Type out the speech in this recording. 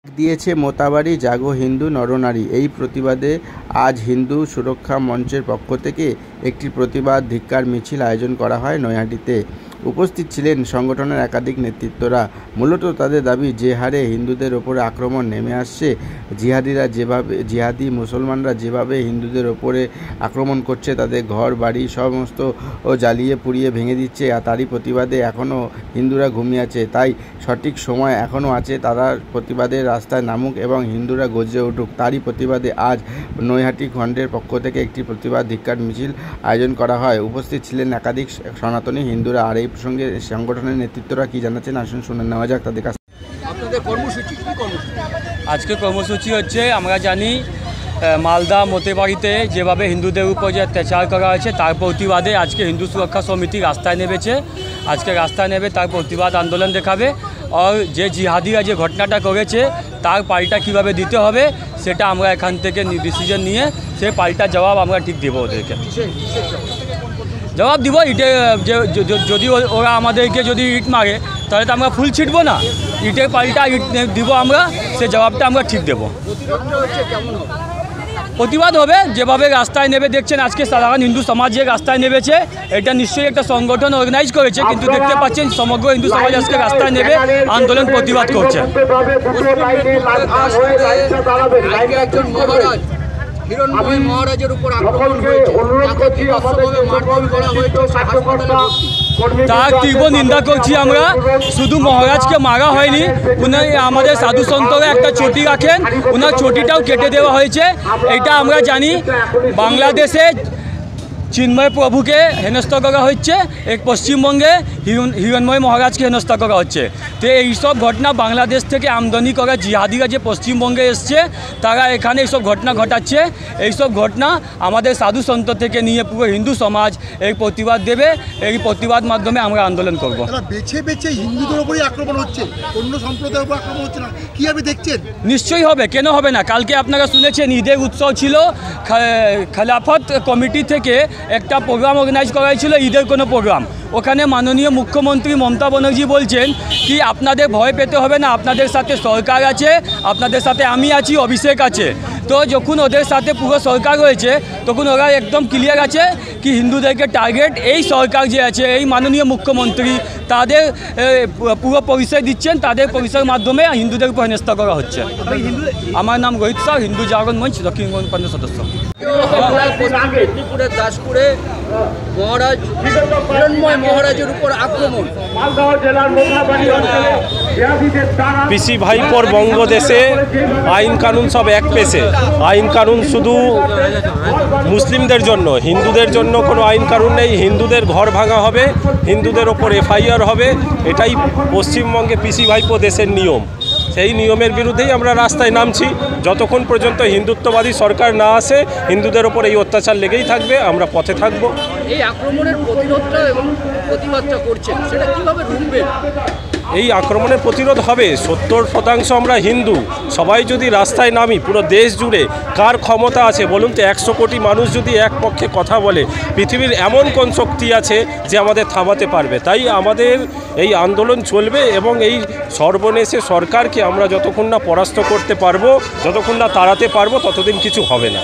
দিয়েছে মোতাবাড়ি জাগো হিন্দু নরনারী। এই প্রতিবাদে আজ হিন্দু সুরক্ষা মঞ্চের পক্ষ থেকে একটি প্রতিবাদ ধিক্কার মিছিল আয়োজন করা হয় নৈহাটিতে। উপস্থিত ছিলেন সংগঠনের একাধিক নেতৃত্বরা। মূলত তাদের দাবি, যে হারে হিন্দুদের ওপরে আক্রমণ নেমে আসছে, জিহাদি মুসলমানরা যেভাবে হিন্দুদের ওপরে আক্রমণ করছে, তাদের ঘর বাড়ি সমস্ত জ্বালিয়ে পুড়িয়ে ভেঙে দিচ্ছে, তারই প্রতিবাদে এখনও হিন্দুরা ঘুমিয়ে আছে। তাই সঠিক সময় এখনও আছে, তারা প্রতিবাদের রাস্তায় নামুক এবং হিন্দুরা গর্জে উঠুক। তারই প্রতিবাদে আজ নৈহাটি খণ্ডের পক্ষ থেকে একটি প্রতিবাদ ধিক্কার মিছিল আয়োজন করা হয়। উপস্থিত ছিলেন একাধিক সনাতনী হিন্দুরা। আর এই প্রসঙ্গে সংগঠনের নেতৃত্বরা কি জানাচ্ছেন আসুন শুনে নেওয়া যাক তাদের কাছে। আপনাদের কর্মসূচি কি কর্মসূচি? আজকে কর্মসূচি হচ্ছে, আমরা জানি মালদা মোতেবাড়িতে যেভাবে হিন্দুদের উপর যে অত্যাচার করা হয়েছে তার প্রতিবাদে আজকে হিন্দু সুরক্ষা সমিতি রাস্তায় নেমেছে। আজকে রাস্তায় নেমে তার প্রতিবাদ আন্দোলন দেখাবে। আর যে জিহাদিরা যে ঘটনাটা করেছে তার পাল্টা কীভাবে দিতে হবে সেটা আমরা এখান থেকে ডিসিশন নিয়ে সেই পাল্টা জবাব আমরা ঠিক দেবো ওদেরকে। জবাব দিব ইটে, যদি ওরা আমাদেরকে যদি ইট মারে তাহলে তো আমরা ফুল ছিটবো না, ইটের পাল্টা ইট দিব আমরা, সে জবাবটা আমরা ঠিক দেবো। প্রতিবাদ হবে যেভাবে রাস্তায় নেবে দেখছেন, আজকে সাধারণ হিন্দু সমাজ যে রাস্তায় নেমেছে, এটা নিশ্চয়ই একটা সংগঠন অর্গানাইজ করেছে, কিন্তু দেখতে পাচ্ছেন সমগ্র হিন্দু সমাজ আজকে রাস্তায় নেবে আন্দোলন প্রতিবাদ করছে। হিরণময় মহারাজের উপর আক্রমণ হয়েছে, তার তীব্র নিন্দা করছি আমরা। শুধু মহারাজকে মারা হয়নি, উনি আমাদের সাধু সন্তরা একটা চটি রাখেন, ওনার চটিটাও কেটে দেওয়া হয়েছে। এটা আমরা জানি বাংলাদেশে চিন্ময় প্রভুকে হেনস্থা করা হচ্ছে, এক পশ্চিমবঙ্গে হিরণময় মহারাজকে হেনস্থা করা হচ্ছে। তো এইসব ঘটনা বাংলাদেশ থেকে আমদানি করা জিহাদিরা যে পশ্চিমবঙ্গে এসছে, তারা এখানে এইসব ঘটনা ঘটাচ্ছে। এইসব ঘটনা আমাদের সাধু সন্ত থেকে নিয়ে পুরো হিন্দু সমাজ এই প্রতিবাদ দেবে। এই প্রতিবাদ মাধ্যমে আমরা আন্দোলন করব। বেছে বেছে হিন্দুদের উপরই আক্রমণ হচ্ছে, অন্য সম্প্রদায়ের উপর আক্রমণ হচ্ছে না, কীভাবে দেখছেন? নিশ্চয়ই হবে, কেন হবে না। কালকে আপনারা শুনেছেন ঈদের উৎসব ছিল, খেলাফত কমিটি থেকে একটা প্রোগ্রাম অর্গানাইজ করা হয়েছিল, ঈদের কোনো প্রোগ্রাম। ওখানে মাননীয় মুখ্যমন্ত্রী মমতা ব্যানার্জি বলছেন কি আপনাদের ভয় পেতে হবে না, আপনাদের সাথে সরকার আছে, আপনাদের সাথে আমি আছি, অভিষেক আছে। তো যখন ওদের সাথে পুরো সরকার রয়েছে তখন ওরা একদম ক্লিয়ার আছে কি হিন্দুদেরকে টার্গেট এই সরকার যে আছে, এই মাননীয় মুখ্যমন্ত্রী তাদের পুরো পরিচয় দিচ্ছেন, তাদের পরিচয়ের মাধ্যমে হিন্দুদের উপর হেনস্থা করা হচ্ছে। আমার নাম রোহিত শাহ, হিন্দু জাগরণ মঞ্চ দক্ষিণবঙ্গ পঞ্চায়েত সদস্য। মেদিনীপুরের দাসপুরে মহারাজ হিরণময় মহারাজের উপর আক্রমণ। পিসি ভাইপোর বঙ্গদেশে আইন কানুন সব এক পেশে। আইন কানুন শুধু মুসলিমদের জন্য, হিন্দুদের জন্য কোনো আইন কানুন নেই। হিন্দুদের ঘর ভাঙা হবে, হিন্দুদের ওপর এফআইআর হবে, এটাই পশ্চিমবঙ্গে পিসি ভাইপো দেশের নিয়ম। সেই নিয়মের বিরুদ্ধেই আমরা রাস্তায় নামছি। যতক্ষণ পর্যন্ত হিন্দুত্ববাদী সরকার না আসে হিন্দুদের ওপর এই অত্যাচার লেগেই থাকবে, আমরা পথে থাকব। এই আক্রমণের প্রতিরোধটা এবং প্রতিবাদটা করছেন, সেটা কীভাবে রুখবেন? এই আক্রমণের প্রতিরোধ হবে। 70% আমরা হিন্দু, সবাই যদি রাস্তায় নামি পুরো দেশ জুড়ে, কার ক্ষমতা আছে বলুন তো? 100 কোটি মানুষ যদি এক পক্ষে কথা বলে, পৃথিবীর এমন কোন শক্তি আছে যে আমাদের থামাতে পারবে? তাই আমাদের এই আন্দোলন চলবে এবং এই সর্বনেশে সরকারকে আমরা যতক্ষণ না পরাস্ত করতে পারবো, যতক্ষণ না তাড়াতে পারবো, ততদিন কিছু হবে না।